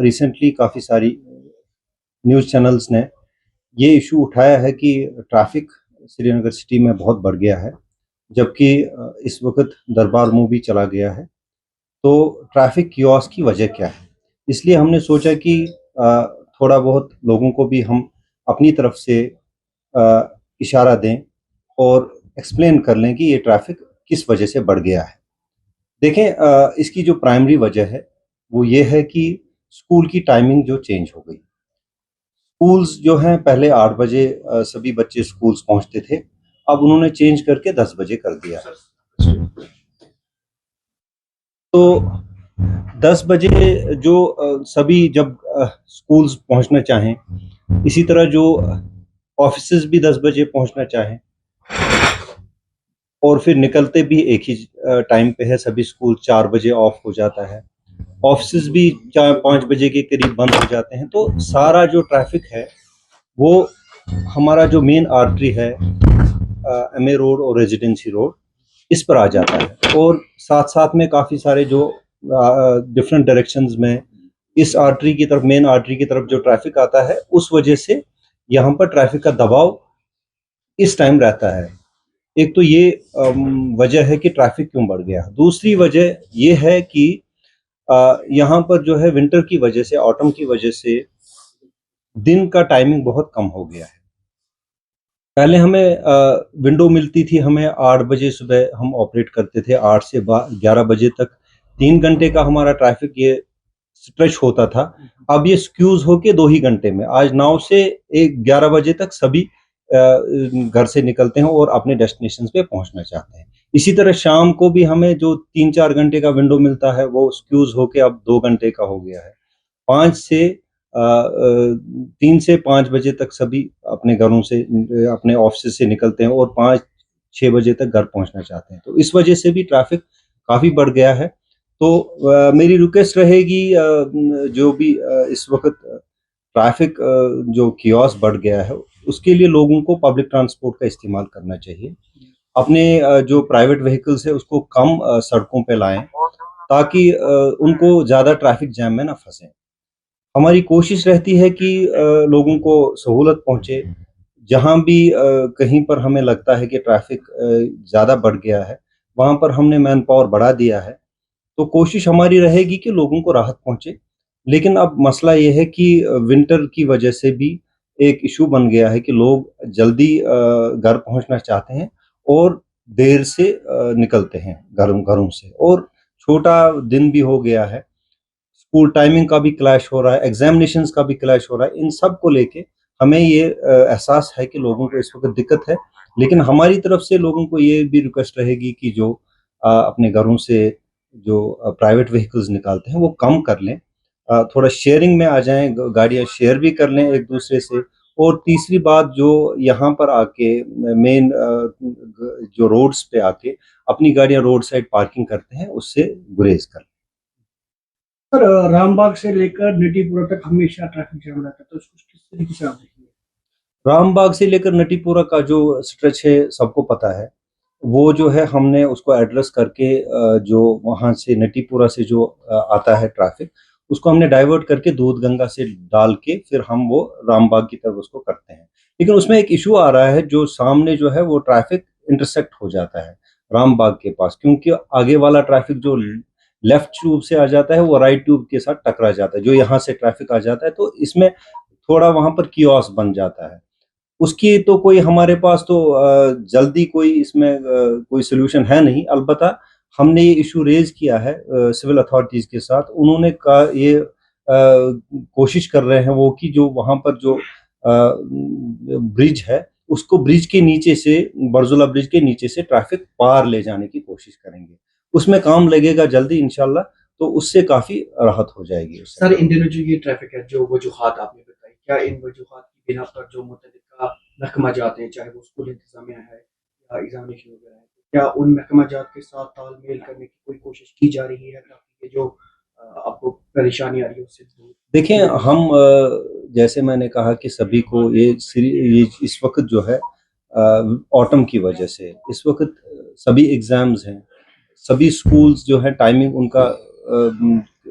Recently काफ़ी सारी news channels ने ये इशू उठाया है कि ट्रैफिक श्रीनगर सिटी में बहुत बढ़ गया है, जबकि इस वक़्त दरबार मूवी चला गया है। तो ट्रैफिक कियोस्क की वजह क्या है? इसलिए हमने सोचा कि थोड़ा बहुत लोगों को भी हम अपनी तरफ से इशारा दें और एक्सप्लेन कर लें कि ये ट्रैफिक किस वजह से बढ़ गया है। देखें, इसकी जो प्राइमरी वजह है, वो ये है कि स्कूल की टाइमिंग जो चेंज हो गई। स्कूल्स जो हैं पहले 8 बजे सभी बच्चे स्कूल्स पहुँचते थे, अब उन्होंने चेंज करके 10 बजे कर दिया है। तो 10 बजे जो सभी जब स्कूल्स पहुँचना चाहें, इसी तरह जो ऑफ़िसेज़ भी 10 बजे पहुँचना चाहें और फिर निकलते भी एक ही टाइम पे है, सभी स्कूल 4 बजे ऑफ हो जाता है। ऑफ़िसेज़ भी 4-5 बजे के करीब बंद हो जाते हैं, तो सारा जो ट्रैफ़िक है, वो हमारा जो मेन आर्टरी है एमए रोड और रेजिडेंसी रोड, इस पर आ जाता है और साथ-साथ में काफ़ी सारे जो डिफरेंट डायरेक्शंस में इस आर्टरी की तरफ, मेन आर्टरी की तरफ जो ट्रैफ़िक आता है, उस वजह से यहाँ पर ट्रैफ़िक का दबाव इस टाइम रहता है। एक तो ये वजह है कि ट्रैफ़िक क्यों बढ़ गया। दूसरी वजह ये है कि यहाँ पर जो है विंटर की वजह से, ऑटम की वजह से दिन का टाइमिंग बहुत कम हो गया है। पहले हमें विंडो मिलती थी, हमें 8 बजे सुबह हम ऑपरेट करते थे, 8 से 11 बजे तक 3 घंटे का हमारा ट्रैफ़िक ये स्ट्रेच होता था। अब ये स्क्यूज़ होके 2 ही घंटे में, आज 9 से 11 बजे तक सभी घर से निकलते हैं और अपने डेस्टिनेशंस पे पहुँचना चाहते हैं। इसी तरह शाम को भी हमें जो 3-4 घंटे का विंडो मिलता है, वो स्क्यूज़ होके अब 2 घंटे का हो गया है। 5 से 3 से 5 बजे तक सभी अपने घरों से, अपने ऑफ़िस से निकलते हैं और 5-6 बजे तक घर पहुँचना चाहते हैं। तो इस वजह से भी ट्रैफ़िक काफ़ी बढ़ गया है। तो मेरी रिक्वेस्ट रहेगी, जो भी इस वक़्त ट्रैफ़िक जो कियोस्क बढ़ गया है, उसके लिए लोगों को पब्लिक ट्रांसपोर्ट का इस्तेमाल करना चाहिए। अपने जो प्राइवेट व्हीकल्स है उसको कम सड़कों पे लाएँ, ताकि उनको ज़्यादा ट्रैफ़िक जैम में ना फँसें। हमारी कोशिश रहती है कि लोगों को सहूलत पहुँचे। जहाँ भी कहीं पर हमें लगता है कि ट्रैफ़िक ज़्यादा बढ़ गया है, वहाँ पर हमने मैन पावर बढ़ा दिया है। तो कोशिश हमारी रहेगी कि लोगों को राहत पहुँचे। लेकिन अब मसला ये है कि विंटर की वजह से भी एक इश्यू बन गया है कि लोग जल्दी घर पहुँचना चाहते हैं और देर से निकलते हैं घरों से, और छोटा दिन भी हो गया है। स्कूल टाइमिंग का भी क्लैश हो रहा है, एग्ज़ामिनेशंस का भी क्लैश हो रहा है। इन सब को लेके हमें ये एहसास है कि लोगों को इस वक़्त दिक्कत है। लेकिन हमारी तरफ से लोगों को ये भी रिक्वेस्ट रहेगी कि जो अपने घरों से जो प्राइवेट व्हीकल्स निकालते हैं, वो कम कर लें। थोड़ा शेयरिंग में आ जाएँ, गाड़ियाँ शेयर भी कर लें एक-दूसरे से। और तीसरी बात, जो यहाँ पर आके मेन जो रोड्स पे आके अपनी गाड़ियाँ रोड साइड पार्किंग करते हैं, उससे गुरेज़ करें। सर, रामबाग से लेकर निटीपुरा तक हमेशा ट्रैफिक जाम रहता है, तो उसको किस तरीके से आप देखेंगे? रामबाग से लेकर नटीपुरा का जो स्ट्रेच है, सबको पता है। वो जो है, हमने उसको एड्रेस करके जो वहाँ से नटीपुरा से जो आता है ट्रैफ़िक, उसको हमने डाइवर्ट करके दूधगंगा से डाल के फिर हम वो रामबाग की तरफ उसको करते हैं। लेकिन उसमें एक इश्यू आ रहा है, जो सामने जो है वो ट्रैफ़िक इंटरसेक्ट हो जाता है रामबाग के पास, क्योंकि आगे वाला ट्रैफ़िक जो लेफ्ट ट्यूब से आ जाता है, वो राइट ट्यूब के साथ टकरा जाता है, जो यहाँ से ट्रैफ़िक आ जाता है, तो इसमें थोड़ा वहाँ पर कियोस्क बन जाता है। उसकी तो कोई हमारे पास तो जल्दी कोई इसमें कोई सॉल्यूशन है नहीं। अलबत्ता हमने ये इश्यू रेज़ किया है सिविल अथॉरिटीज़ के साथ। उन्होंने कहा ये कोशिश कर रहे हैं वो कि जो वहाँ पर जो ब्रिज है, उसको ब्रिज के नीचे से, बरज़ुला ब्रिज के नीचे से ट्रैफ़िक पार ले जाने की कोशिश करेंगे। उसमें काम लगेगा जल्दी इंशाअल्लाह, तो उससे काफ़ी राहत हो जाएगी उससे। सर, इंडिविजुअल ये ट्रैफिक है, जो वजूहात आपने बताई, क्या इन वजूहात की बिना पर जो मुतल्लिका महकमा-जात हैं, चाहे वो स्कूल इंतज़ामिया है या एग्ज़ामिनेशन वगैरह है, क्या उन महकमा-जात के साथ तालमेल करने की कोई कोशिश की जा रही है, ताकि ये जो आपको परेशानी आ रही है उससे दूर? देखिए, हम जैसे मैंने कहा कि सभी को ये इस वक़्त जो है ऑटम की वजह से इस वक़्त सभी एग्ज़ाम्स हैं, सभी स्कूल्स जो है टाइमिंग उनका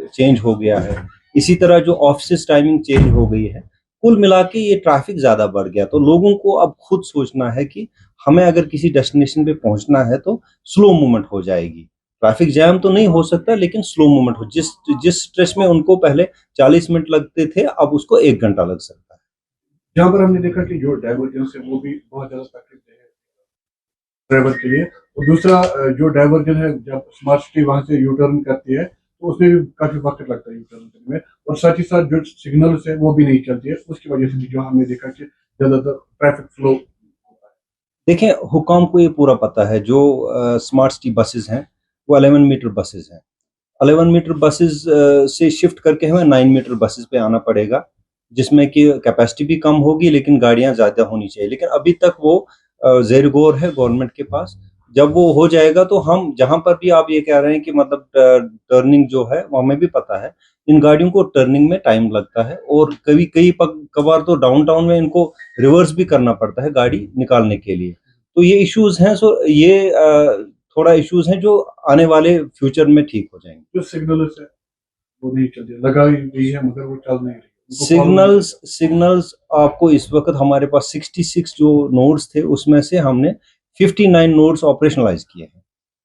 चेंज हो गया है। इसी तरह जो ऑफिस टाइमिंग चेंज हो गई है, कुल मिला के ये ट्रैफिक ज़्यादा बढ़ गया। तो लोगों को अब खुद सोचना है कि हमें अगर किसी डेस्टिनेशन पे पहुँचना है तो स्लो मूवमेंट हो जाएगी। ट्रैफिक जैम तो नहीं हो सकता लेकिन स्लो मूवमेंट हो, जिस जिस स्ट्रेच में उनको पहले 40 मिनट लगते थे अब उसको 1 घंटा लग सकता है। जहाँ पर हमने देखा कि जो डाइवर्जेंस है वो भी बहुत ज़्यादा तकलीफ है ड्राइवर के लिए। और दूसरा जो डाइवर्जन है, जब स्मार्ट सिटी वहाँ से यू टर्न करती है तो उसमें भी काफ़ी वक्त लगता है यू टर्न करने में, और साथ ही साथ जो सिग्नल्स है वो भी नहीं चलती है, उसकी वजह से भी जो हमने देखा कि ज़्यादातर ट्रैफिक फ्लो। देखें, हुकाम को ये पूरा पता है, जो स्मार्ट सिटी बसेस हैं वो 11 मीटर बसेस हैं। 11 मीटर बसेस से शिफ्ट करके हमें 9 मीटर बसेस पे आना पड़ेगा, जिसमें कि कैपेसिटी भी कम होगी लेकिन गाड़ियां ज़्यादा होनी चाहिए। लेकिन अभी तक वो ज़ेर गौर है गवर्नमेंट के पास। जब वो हो जाएगा तो हम जहाँ पर भी आप ये कह रहे हैं कि मतलब टर्निंग जो है वो हमें भी पता है, इन गाड़ियों को टर्निंग में टाइम लगता है और कभी कई कभार तो डाउनटाउन में इनको रिवर्स भी करना पड़ता है गाड़ी निकालने के लिए। तो ये इश्यूज हैं। सो ये थोड़ा इश्यूज हैं जो आने वाले फ्यूचर में ठीक हो जाएंगे। जो सिग्नल्स है वो नहीं चल रही, लगाई गई है मगर वो चल नहीं रही, उनको follow नहीं सिग्नल्स सिग्नल्स आपको इस वक्त हमारे पास 66 जो नोड्स थे उसमें से हमने 59 नोड्स ऑपरेशनलाइज किए हैं।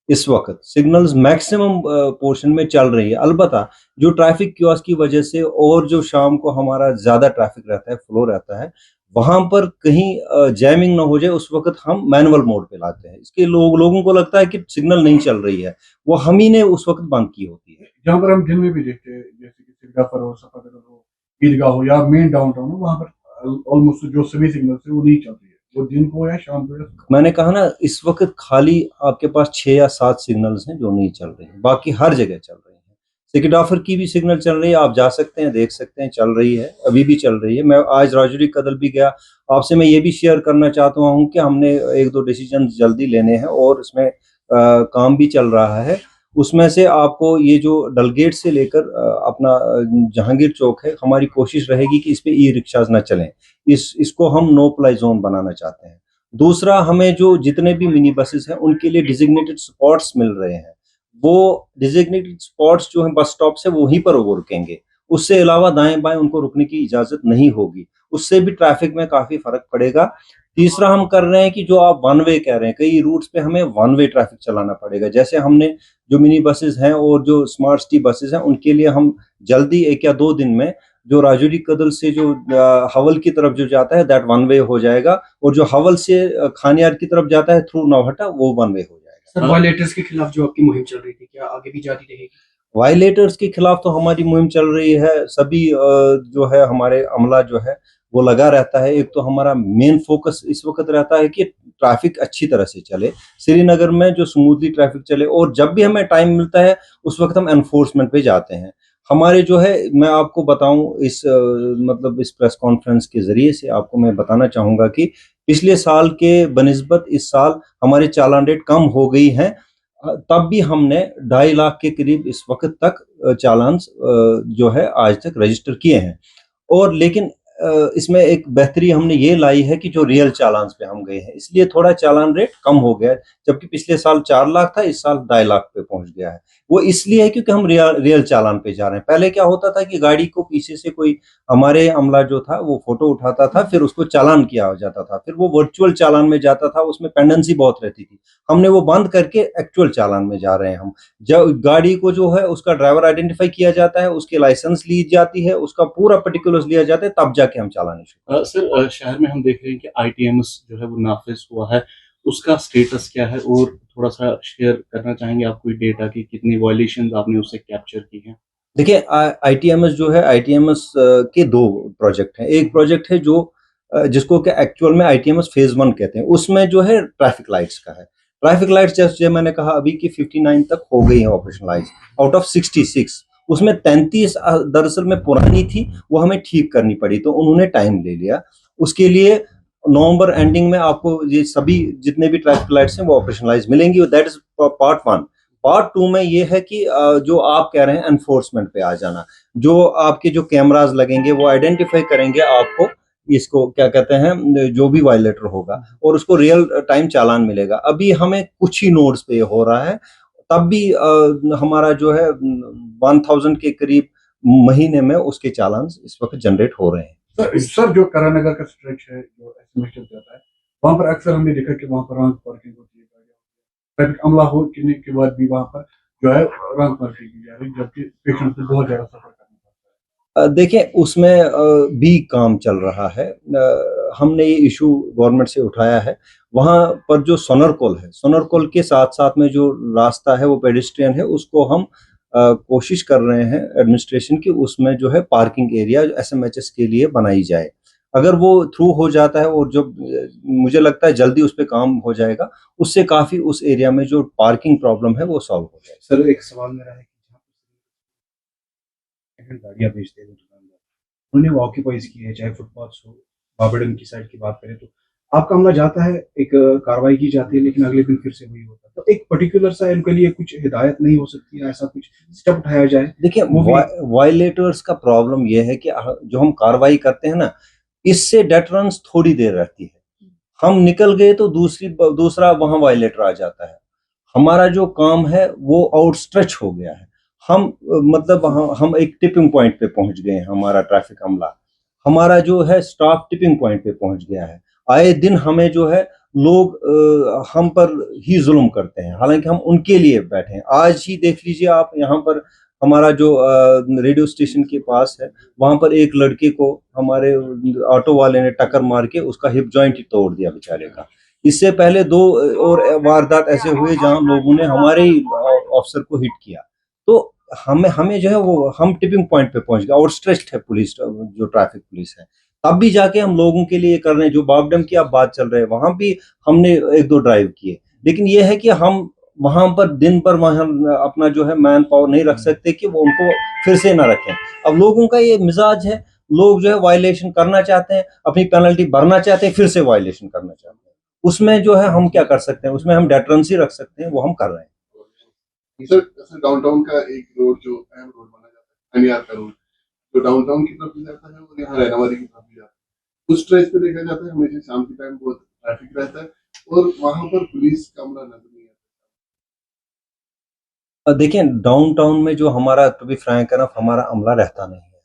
इस वक्त सिग्नल्स मैक्सिमम पोर्शन में चल रही है। अलबत्ता जो ट्रैफिक क्योस की वजह से और जो शाम को हमारा ज़्यादा ट्रैफिक रहता है, फ्लो रहता है, वहां पर कहीं जैमिंग ना हो जाए उस वक्त हम मैनुअल मोड पे लाते हैं। इसके लोगों को लगता है कि सिग्नल नहीं चल रही है, वो हम ही ने उस वक्त बंद की होती है। जहाँ पर हम दिन में भी देखते हैं, जैसे कि सिरगाफर हो, सफाकदल हो, ईदगाह हो या मेन डाउनटाउन हो, वहाँ पर ऑलमोस्ट जो सभी सिग्नल्स है वो नहीं चल रही है, वो दिन को या शाम को या मैंने कहा ना, इस वक्त खाली आपके पास 6 या 7 सिग्नल्स हैं जो नहीं चल रहे हैं, बाकी हर जगह चल रही हैं। सिकडाफर की भी सिग्नल चल रही है, आप जा सकते हैं, देख सकते हैं, चल रही है, अभी भी चल रही है। मैं आज राजौरी कदल भी गया। आपसे मैं ये भी शेयर करना चाहता हूँ कि हमने 1-2 डिसीजन जल्दी लेने हैं और इसमें काम भी चल रहा है। उसमें से आपको ये जो डलगेट से लेकर अपना जहांगीर चौक है, हमारी कोशिश रहेगी कि इस पे ई रिक्शाज ना चलें। इसको हम नो प्लाई जोन बनाना चाहते हैं। दूसरा, हमें जो जितने भी मिनी बसेस हैं उनके लिए डिजिग्नेटेड स्पॉट्स मिल रहे हैं। वो डिजिग्नेटेड स्पॉट्स जो हैं बस स्टॉप से वहीं पर वो रुकेंगे, उससे अलावा दाएं बाएं उनको रुकने की इजाजत नहीं होगी। उससे भी ट्रैफिक में काफी फर्क पड़ेगा। तीसरा, हम कर रहे हैं कि जो आप वन वे कह रहे हैं, कई रूट्स पे हमें वन वे ट्रैफिक चलाना पड़ेगा। जैसे हमने जो मिनी बसेस हैं और जो स्मार्ट सिटी बसेस हैं उनके लिए हम जल्दी 1 या 2 दिन में जो राजौरी कदल से जो हवल की तरफ जो जाता है दैट वन वे हो जाएगा, और जो हवल से खानियार की तरफ जाता है थ्रू नौहट्टा वो वन वे हो जाएगा। सर, वायलेटर्स के खिलाफ जो आपकी मुहिम चल रही थी, क्या आगे भी जारी रहेगी? वायलेटर्स के खिलाफ तो हमारी मुहिम चल रही है। सभी जो है हमारे अमला जो है वो लगा रहता है। एक तो हमारा मेन फोकस इस वक्त रहता है कि ट्रैफिक अच्छी तरह से चले, श्रीनगर में जो स्मूथली ट्रैफिक चले, और जब भी हमें टाइम मिलता है उस वक्त हम एनफोर्समेंट पे जाते हैं। हमारे जो है, मैं आपको बताऊं, इस मतलब इस प्रेस कॉन्फ्रेंस के जरिए से आपको मैं बताना चाहूंगा कि पिछले साल के बनिस्बत इस साल हमारे चालान रेट कम हो गई हैं। तब भी हमने 2.5 लाख के करीब इस वक्त तक चालान जो है आज तक रजिस्टर किए हैं। और लेकिन इसमें एक बेहतरी हमने ये लाई है कि जो रियल चालान पे हम गए हैं, इसलिए थोड़ा चालान रेट कम हो गया है। जबकि पिछले साल 4 लाख था, इस साल 2.5 लाख पे पहुंच गया है। वो इसलिए है क्योंकि हम रियल चालान पे जा रहे हैं। पहले क्या होता था कि गाड़ी को पीछे से कोई हमारे अमला जो था वो फोटो उठाता था, फिर उसको चालान किया जाता था, फिर वो वर्चुअल चालान में जाता था, उसमें पेंडेंसी बहुत रहती थी। हमने वो बंद करके एक्चुअल चालान में जा रहे हैं हम। जब गाड़ी को जो है उसका ड्राइवर आइडेंटिफाई किया जाता है, उसकी लाइसेंस ली जाती है, उसका पूरा पर्टिकुलर्स लिया जाता है, तब जाके हम चालान इशू। सर, शहर में हम देख रहे हैं कि आईटीएमएस जो है वो नाफिज हुआ है, उसका स्टेटस क्या है, और थोड़ा सा शेयर करना चाहेंगे आप कोई डेटा की कितनी वायलेशंस आपने उससे कैप्चर की हैं? देखिए, आईटीएमएस जो है, आईटीएमएस के 2 प्रोजेक्ट हैं। एक प्रोजेक्ट है जो जिसको कि एक्चुअल में आईटीएमएस फेज 1 कहते हैं। उसमें जो है ट्रैफिक लाइट्स का है। ट्रैफिक लाइट्स जैसे मैंने कहा अभी की 59 तक हो गई है ऑपरेशनलाइज आउट ऑफ 66। उसमें 33 दरअसल में पुरानी थी, वो हमें ठीक करनी पड़ी, तो उन्होंने टाइम ले लिया। उसके लिए नवंबर एंडिंग में आपको ये सभी जितने भी ट्रैफिक लाइट्स हैं वो ऑपरेशनलाइज मिलेंगी। That is part 1। पार्ट 2 में ये है कि जो आप कह रहे हैं एनफोर्समेंट पे आ जाना, जो आपके जो कैमरास लगेंगे वो आइडेंटिफाई करेंगे आपको, इसको क्या कहते हैं, जो भी वायलेटर होगा, और उसको रियल टाइम चालान मिलेगा। अभी हमें कुछ ही नोड्स पे हो रहा है, तब भी हमारा जो है 1000 के करीब महीने में उसके चालान इस वक्त जनरेट हो रहे हैं। सर जो करानगर का स्ट्रेच है जो एसएमएस चल जाता है वहाँ पर अक्सर हमने देखा कि वहाँ पर रॉन्ग पार्किंग होती है, ट्रैफिक अमला होने के बाद भी वहाँ पर जो है रॉन्ग पार्किंग की जा रही है, जबकि पेशेंट को बहुत ज्यादा सफर करना पड़ता है। देखें उसमें भी काम चल रहा है। हमने ये इशू गवर्नमेंट से उठाया है। वहाँ पर जो सोनरकोल है, सोनरकोल के साथ साथ में जो रास्ता है वो पेडेस्ट्रियन है, उसको हम कोशिश कर रहे हैं एडमिनिस्ट्रेशन की उसमें जो है पार्किंग एरिया एसएमएचएस के लिए बनाई जाए। अगर वो थ्रू हो जाता है और जो मुझे लगता है जल्दी उस पर काम हो जाएगा, उससे काफ़ी उस एरिया में जो पार्किंग प्रॉब्लम है वो सॉल्व हो जाएगा। सर एक सवाल मेरा है कि जहाँ पर गाड़ियाँ बेचते हैं दुकानदार, उन्होंने वो ऑक्यूपाइज की है, चाहे फुटपाथ हो, बाबेडन की साइड की बात करें तो आपका अमला जाता है, एक कार्रवाई की जाती है, लेकिन अगले दिन फिर से वही होता है। तो एक पर्टिकुलर सा इनके लिए कुछ हिदायत नहीं हो सकती है, ऐसा कुछ स्टेप उठाया जाए? देखिए वायलेटर्स का प्रॉब्लम यह है कि जो हम कार्रवाई करते हैं ना, इससे डेटरेंस थोड़ी देर रहती है। हम निकल गए तो दूसरा वहां वायलेटर आ जाता है। हमारा जो काम है वो आउटस्ट्रेच हो गया है। हम मतलब हम एक टिपिंग पॉइंट पे पहुंच गए हैं। हमारा ट्रैफिक अमला, हमारा जो है स्टाफ टिपिंग पॉइंट पे पहुंच गया है। आए दिन हमें जो है लोग हम पर ही जुल्म करते हैं, हालांकि हम उनके लिए बैठे हैं। आज ही देख लीजिए आप, यहाँ पर हमारा जो रेडियो स्टेशन के पास है, वहां पर एक लड़के को हमारे ऑटो वाले ने टक्कर मार के उसका हिप जॉइंट ही तोड़ दिया बेचारे का। इससे पहले 2 और वारदात ऐसे हुए जहां लोगों ने हमारे ही ऑफिसर को हिट किया। तो हमें जो है वो हम टिपिंग पॉइंट पे पहुंच गए। आउटस्ट्रेच्ड है पुलिस, जो ट्रैफिक पुलिस है। तब भी जाके हम लोगों के लिए कर रहे हैं। जो बागडम की आप बात चल रहे हैं, वहां भी हमने 1-2 ड्राइव किए, लेकिन ये है कि हम वहां पर दिन पर वहां अपना जो है मैन पावर नहीं रख सकते कि वो उनको फिर से ना रखें। अब लोगों का ये मिजाज है, लोग जो है वायलेशन करना चाहते हैं, अपनी पेनल्टी भरना चाहते हैं, फिर से वायलेशन करना चाहते हैं। उसमें जो है हम क्या कर सकते हैं, उसमें हम डेटरेंसी रख सकते हैं, वो हम कर रहे हैं। सर डाउनटाउन का एक रोड जो अहम रोड माना जाता है, एनईआर का रोड, तो डाउनटाउन की तरफ भी जाता है और यहाँ रैनावादी की तरफ भी जाता है। उस स्ट्रेच पे देखा जाता है हमेशा शाम के टाइम बहुत ट्रैफिक रहता है और वहां पर पुलिस का अमला नजर नहीं आता। देखें डाउनटाउन में जो हमारा, टू बी फ्रैंक है ना, हमारा अमला रहता नहीं है।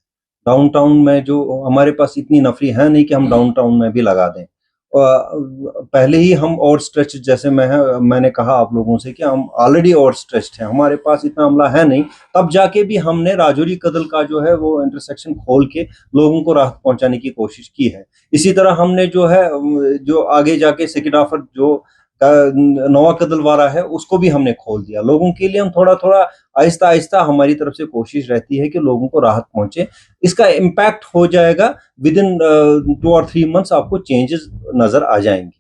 डाउनटाउन में जो हमारे पास इतनी नफरी है नहीं कि हम डाउनटाउन में भी लगा दें। पहले ही हम और स्ट्रेच, जैसे मैंने कहा आप लोगों से कि हम ऑलरेडी और स्ट्रेच्ड हैं, हमारे पास इतना अमला है नहीं। तब जाके भी हमने राजौरी कदल का जो है वो इंटरसेक्शन खोल के लोगों को राहत पहुंचाने की कोशिश की है। इसी तरह हमने जो है जो आगे जाके सिकिडाफर जो नवा कदल वाला है उसको भी हमने खोल दिया। लोगों के लिए हम थोड़ा थोड़ा आहिस्ता आहिस्ता हमारी तरफ से कोशिश रहती है कि लोगों को राहत पहुंचे। इसका इम्पैक्ट हो जाएगा, विद इन 2 और 3 मंथ्स आपको चेंजेस नजर आ जाएंगे।